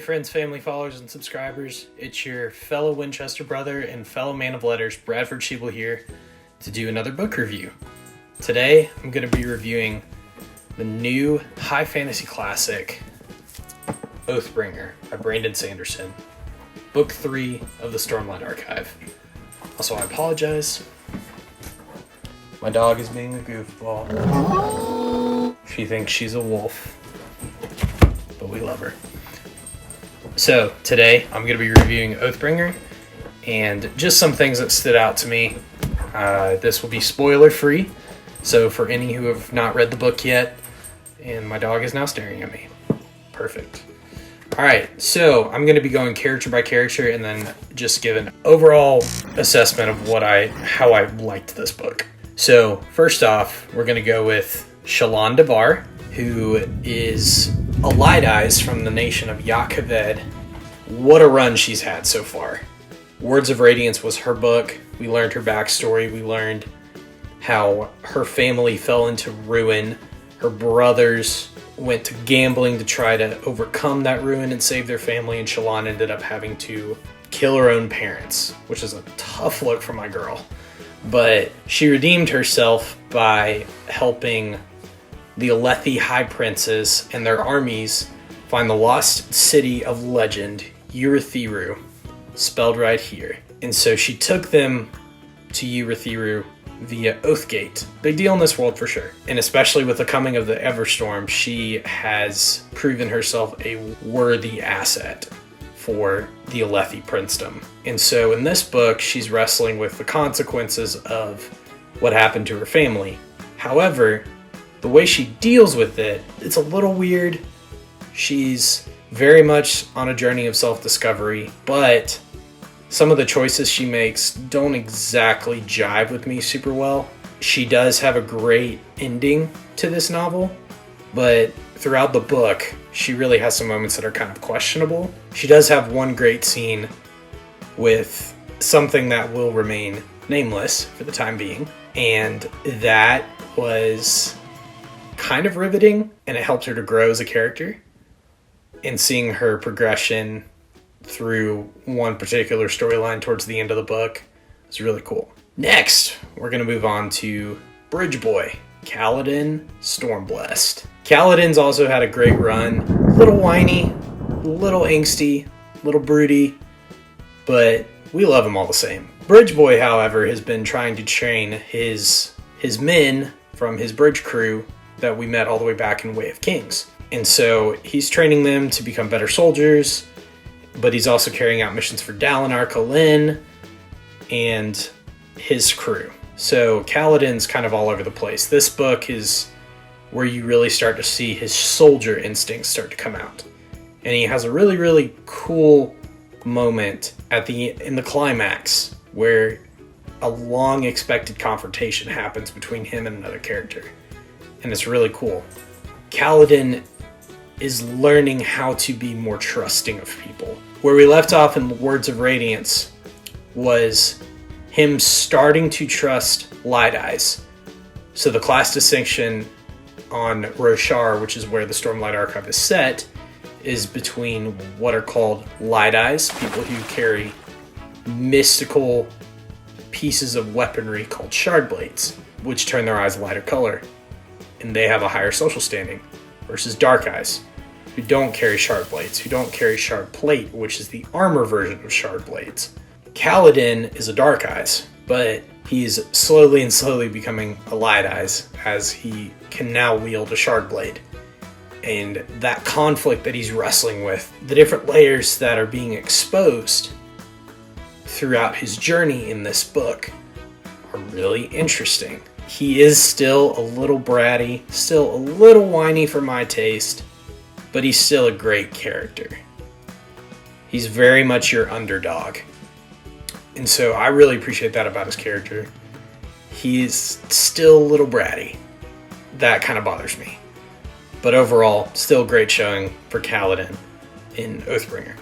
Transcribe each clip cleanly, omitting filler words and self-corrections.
friends, family, followers, and subscribers. It's your fellow Winchester brother and fellow man of letters, Bradford Schiebel here, to do another book review. Today, I'm going to be reviewing the new high fantasy classic, Oathbringer by Brandon Sanderson, Book 3 of the Stormlight Archive. Also, I apologize. My dog is being a goofball. She thinks she's a wolf, but we love her. So today I'm going to be reviewing Oathbringer and just some things that stood out to me. This will be spoiler free, so for any who have not read the book yet, and my dog is now staring at me. Perfect. Alright, so I'm going to be going character by character and then just give an overall assessment of how I liked this book. So first off, we're going to go with Shallan Devar, who is a Light Eyes from the nation of Yakaved. What a run she's had so far. Words of Radiance was her book. We learned her backstory. We learned how her family fell into ruin. Her brothers went to gambling to try to overcome that ruin and save their family, and Shallan ended up having to kill her own parents, which is a tough look for my girl. But she redeemed herself by helping the Alethi High Princes and their armies find the lost city of legend, Urithiru, spelled right here. And so she took them to Urithiru via Oathgate. Big deal in this world for sure. And especially with the coming of the Everstorm, she has proven herself a worthy asset for the Alethi princedom. And so in this book, she's wrestling with the consequences of what happened to her family. However, the way she deals with it, it's a little weird. She's very much on a journey of self-discovery, but some of the choices she makes don't exactly jive with me super well. She does have a great ending to this novel, but throughout the book, she really has some moments that are kind of questionable. She does have one great scene with something that will remain nameless for the time being, and that was kind of riveting, and it helped her to grow as a character. And seeing her progression through one particular storyline towards the end of the book was really cool. Next, we're going to move on to Bridge Boy, Kaladin Stormblessed. Kaladin's also had a great run. A little whiny, a little angsty, a little broody, but we love him all the same. Bridge Boy, however, has been trying to train his men from his bridge crew that we met all the way back in Way of Kings. And so he's training them to become better soldiers, but he's also carrying out missions for Dalinar Kholin and his crew. So Kaladin's kind of all over the place. This book is where you really start to see his soldier instincts start to come out. And he has a really, really cool moment in the climax where a long expected confrontation happens between him and another character. And it's really cool. Kaladin is learning how to be more trusting of people. Where we left off in Words of Radiance was him starting to trust Light Eyes. So the class distinction on Roshar, which is where the Stormlight Archive is set, is between what are called Light Eyes, people who carry mystical pieces of weaponry called shard blades, which turn their eyes a lighter color, and they have a higher social standing, versus Dark Eyes, who don't carry shard blades, who don't carry shard plate, which is the armor version of shard blades. Kaladin is a Dark Eyes, but he's slowly becoming a Light Eyes as he can now wield a shard blade. And that conflict that he's wrestling with, the different layers that are being exposed throughout his journey in this book are really interesting. He is still a little bratty, still a little whiny for my taste, but he's still a great character. He's very much your underdog. And so I really appreciate that about his character. He's still a little bratty. That kind of bothers me. But overall, still great showing for Kaladin in Oathbringer.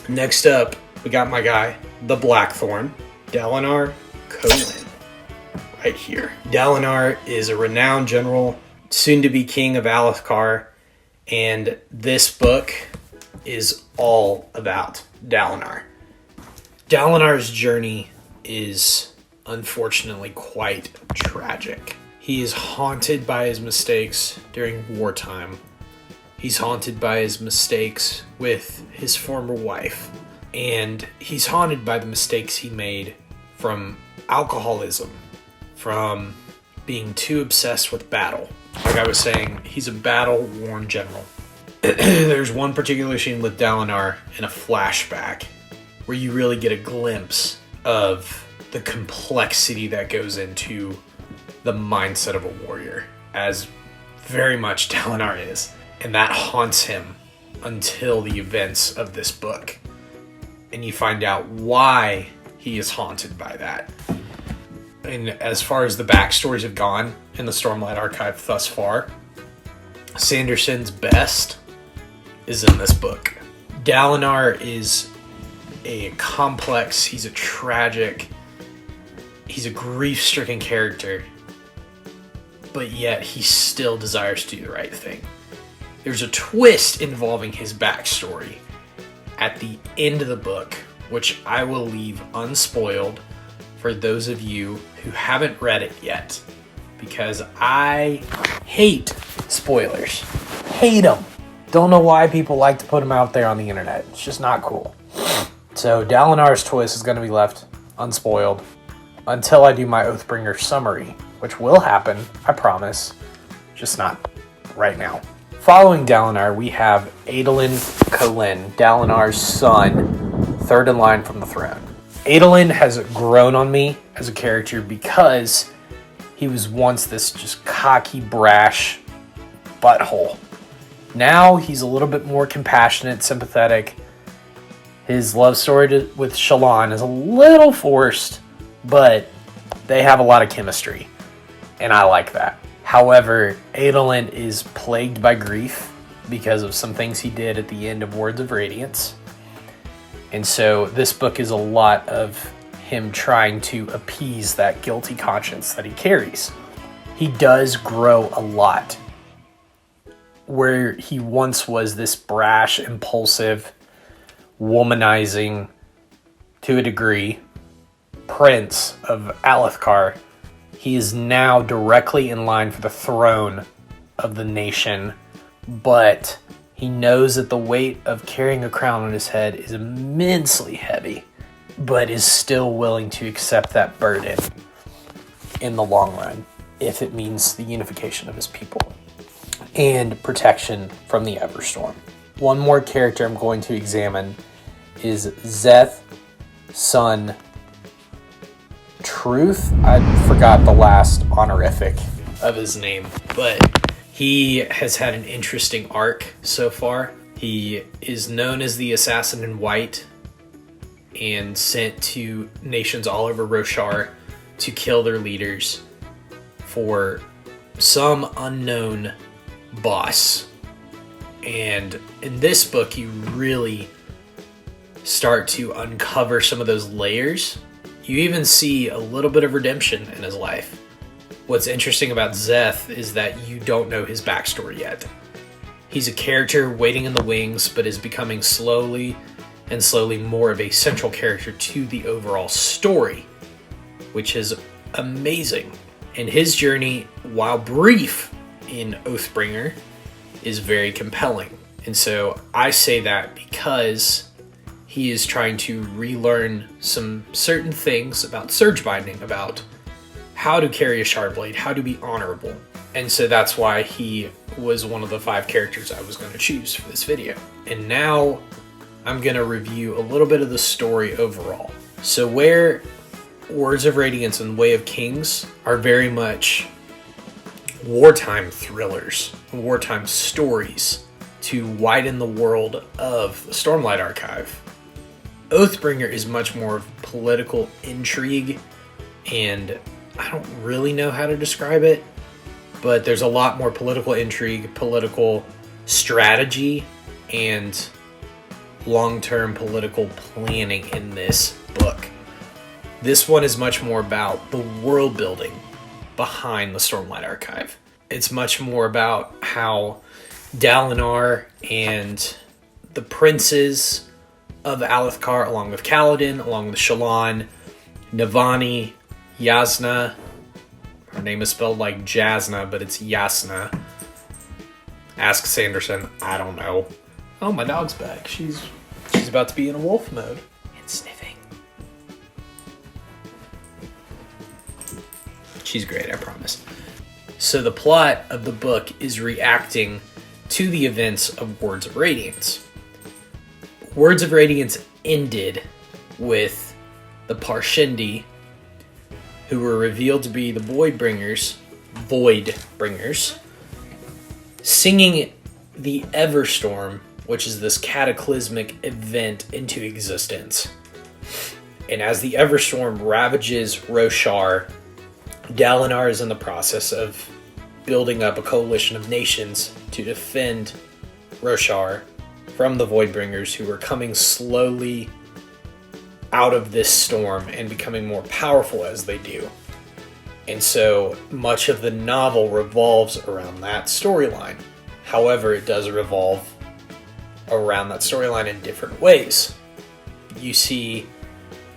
Next up, we got my guy, the Blackthorn, Dalinar Kholin. Right here. Dalinar is a renowned general, soon to be king of Alethkar, and this book is all about Dalinar. Dalinar's journey is unfortunately quite tragic. He is haunted by his mistakes during wartime. He's haunted by his mistakes with his former wife. And he's haunted by the mistakes he made from alcoholism, from being too obsessed with battle. Like I was saying, he's a battle-worn general. There's one particular scene with Dalinar in a flashback where you really get a glimpse of the complexity that goes into the mindset of a warrior, as very much Dalinar is. And that haunts him until the events of this book. And you find out why he is haunted by that. And as far as the backstories have gone in the Stormlight Archive thus far, Sanderson's best is in this book. Dalinar is a complex, he's a tragic, he's a grief-stricken character, but yet he still desires to do the right thing. There's a twist involving his backstory at the end of the book, which I will leave unspoiled for those of you who haven't read it yet, because I hate spoilers. Hate them. Don't know why people like to put them out there on the internet. It's just not cool. So Dalinar's twist is going to be left unspoiled until I do my Oathbringer summary, which will happen, I promise, just not right now. Following Dalinar, we have Dalinar Kholin, Dalinar's son, third in line from the throne. Adolin has grown on me as a character because he was once this just cocky, brash butthole. Now he's a little bit more compassionate, sympathetic. His love story with Shallan is a little forced, but they have a lot of chemistry, and I like that. However, Adolin is plagued by grief because of some things he did at the end of Words of Radiance. And so this book is a lot of him trying to appease that guilty conscience that he carries. He does grow a lot. Where he once was this brash, impulsive, womanizing, to a degree, prince of Alethkar, he is now directly in line for the throne of the nation, but he knows that the weight of carrying a crown on his head is immensely heavy, but is still willing to accept that burden in the long run, if it means the unification of his people and protection from the Everstorm. One more character I'm going to examine is Szeth, son Truth. I forgot the last honorific of his name, but he has had an interesting arc so far. He is known as the Assassin in White and sent to nations all over Roshar to kill their leaders for some unknown boss. And in this book, you really start to uncover some of those layers. You even see a little bit of redemption in his life. What's interesting about Szeth is that you don't know his backstory yet. He's a character waiting in the wings, but is becoming slowly more of a central character to the overall story, which is amazing. And his journey, while brief in Oathbringer, is very compelling. And so I say that because he is trying to relearn some certain things about surge binding, about how to carry a shard blade, how to be honorable. And so that's why he was one of the 5 characters I was going to choose for this video. And now I'm going to review a little bit of the story overall. So where Words of Radiance and Way of Kings are very much wartime thrillers, wartime stories to widen the world of the Stormlight Archive, Oathbringer is much more of political intrigue, and I don't really know how to describe it, but there's a lot more political intrigue, political strategy, and long-term political planning in this book. This one is much more about the world building behind the Stormlight Archive. It's much more about how Dalinar and the princes of Alethkar, along with Kaladin, along with Shallan, Navani, Yasna. Her name is spelled like Jasna, but it's Yasna. Ask Sanderson. I don't know. Oh, my dog's back. She's about to be in a wolf mode and sniffing. She's great, I promise. So the plot of the book is reacting to the events of Words of Radiance. Words of Radiance ended with the Parshendi, who were revealed to be the Voidbringers, singing the Everstorm, which is this cataclysmic event, into existence. And as the Everstorm ravages Roshar, Dalinar is in the process of building up a coalition of nations to defend Roshar from the Voidbringers, who are coming slowly out of this storm and becoming more powerful as they do. And so much of the novel revolves around that storyline. However, it does revolve around that storyline in different ways. You see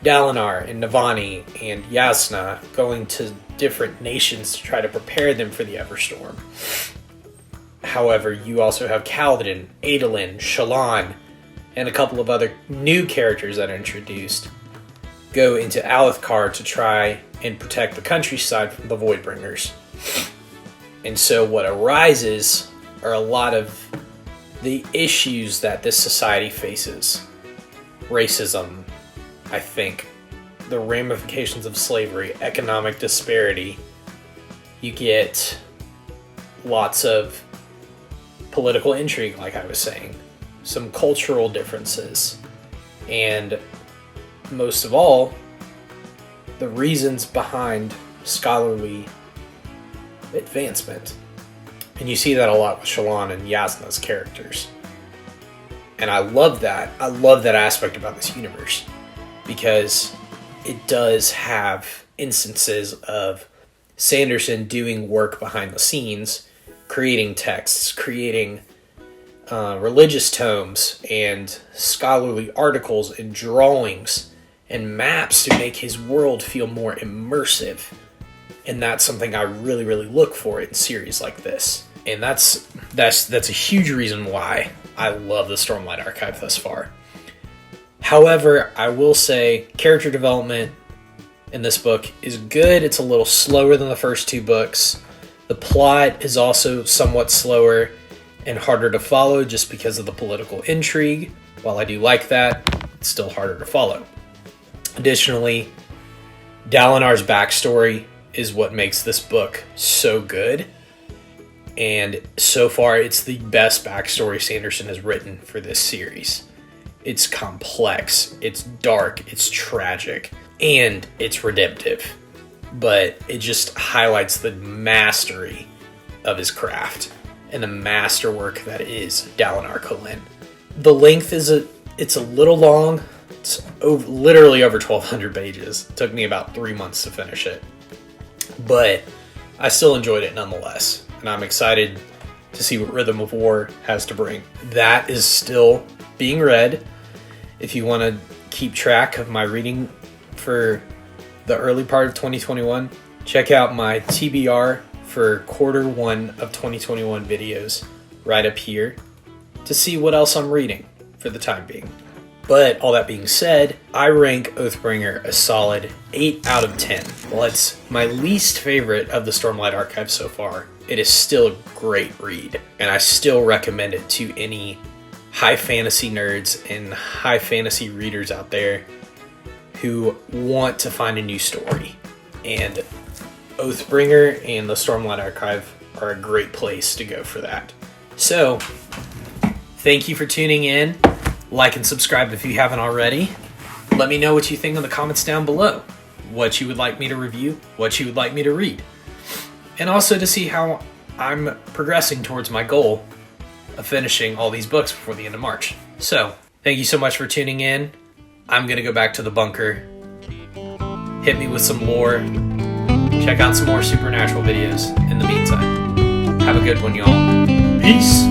Dalinar and Navani and Yasna going to different nations to try to prepare them for the Everstorm. However, you also have Kaladin, Adolin, Shallan, and a couple of other new characters that are introduced go into Alethkar to try and protect the countryside from the Voidbringers. And so what arises are a lot of the issues that this society faces. Racism, I think, the ramifications of slavery, economic disparity. You get lots of political intrigue, like I was saying, some cultural differences, and most of all, the reasons behind scholarly advancement. And you see that a lot with Shallan and Yasna's characters. And I love that. I love that aspect about this universe, because it does have instances of Sanderson doing work behind the scenes, creating texts, creating religious tomes and scholarly articles and drawings and maps to make his world feel more immersive. And that's something I really, really look for in series like this. And that's a huge reason why I love the Stormlight Archive thus far. However, I will say character development in this book is good. It's a little slower than the first two books. The plot is also somewhat slower and harder to follow just because of the political intrigue. While I do like that, it's still harder to follow. Additionally, Dalinar's backstory is what makes this book so good. And so far, it's the best backstory Sanderson has written for this series. It's complex, it's dark, it's tragic, and it's redemptive. But it just highlights the mastery of his craft and the masterwork that is Dalinar Kholin. The length it's a little long. It's literally over 1,200 pages. It took me about 3 months to finish it. But I still enjoyed it nonetheless. And I'm excited to see what Rhythm of War has to bring. That is still being read. If you want to keep track of my reading for the early part of 2021, check out my TBR for quarter 1 of 2021 videos right up here to see what else I'm reading for the time being. But all that being said, I rank Oathbringer a solid 8 out of 10. While it's my least favorite of the Stormlight Archive so far, it is still a great read, and I still recommend it to any high fantasy nerds and high fantasy readers out there who want to find a new story. And Oathbringer and the Stormlight Archive are a great place to go for that. So, thank you for tuning in. Like and subscribe if you haven't already. Let me know what you think in the comments down below. What you would like me to review, what you would like me to read. And also to see how I'm progressing towards my goal of finishing all these books before the end of March. So, thank you so much for tuning in. I'm going to go back to the bunker. Hit me with some lore. Check out some more supernatural videos in the meantime. Have a good one, y'all. Peace.